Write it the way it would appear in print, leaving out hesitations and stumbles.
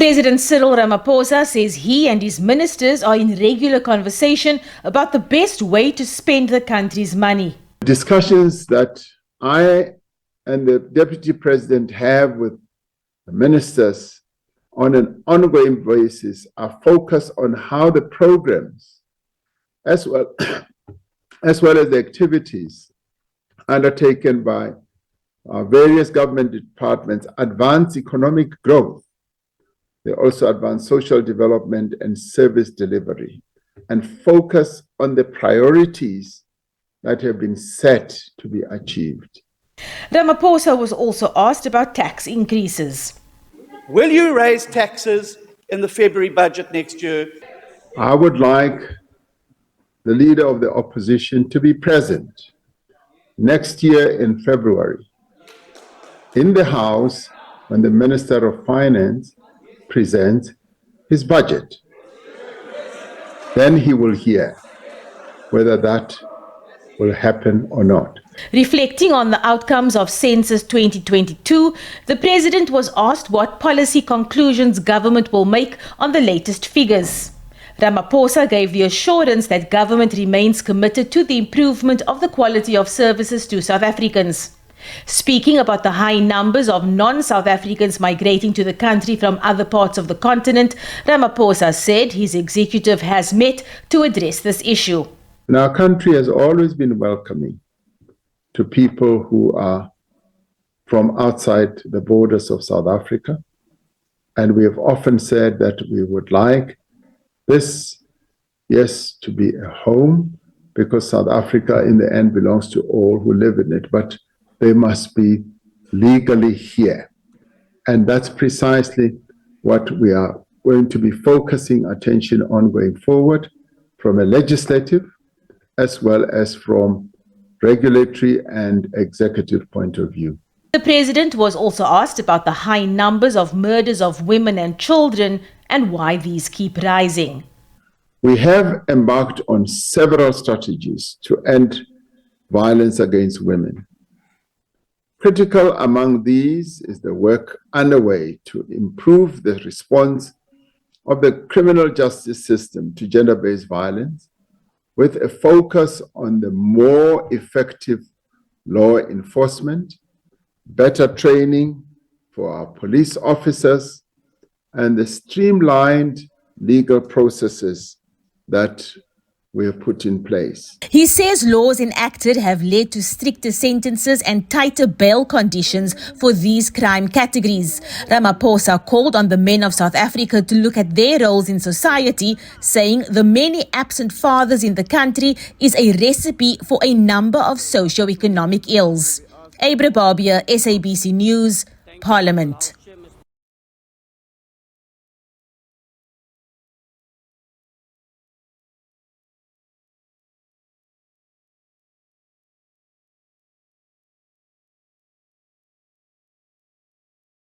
President Cyril Ramaphosa says he and his ministers are in regular conversation about the best way to spend the country's money. Discussions that I and the Deputy President have with the ministers on an ongoing basis are focused on how the programs, as well as the activities undertaken by various government departments, advance economic growth. They also advance social development and service delivery, and focus on the priorities that have been set to be achieved. Ramaphosa was also asked about tax increases. Will you raise taxes in the February budget next year? I would like the leader of the opposition to be present next year in February in the House when the Minister of Finance presents his budget. Then he will hear whether that will happen or not. Reflecting on the outcomes of Census 2022, the President was asked what policy conclusions government will make on the latest figures. Ramaphosa gave the assurance that government remains committed to the improvement of the quality of services to South Africans. Speaking about the high numbers of non-South Africans migrating to the country from other parts of the continent, Ramaphosa said his executive has met to address this issue. And our country has always been welcoming to people who are from outside the borders of South Africa. And we have often said that we would like this, yes, to be a home, because South Africa in the end belongs to all who live in it, but they must be legally here. And that's precisely what we are going to be focusing attention on going forward, from a legislative as well as from regulatory and executive point of view. The President was also asked about the high numbers of murders of women and children and why these keep rising. We have embarked on several strategies to end violence against women. Critical among these is the work underway to improve the response of the criminal justice system to gender-based violence, with a focus on the more effective law enforcement, better training for our police officers, and the streamlined legal processes that we have put in place. He says laws enacted have led to stricter sentences and tighter bail conditions for these crime categories. Ramaphosa called on the men of South Africa to look at their roles in society, saying the many absent fathers in the country is a recipe for a number of socio-economic ills. Abra Barbia, SABC News, Parliament.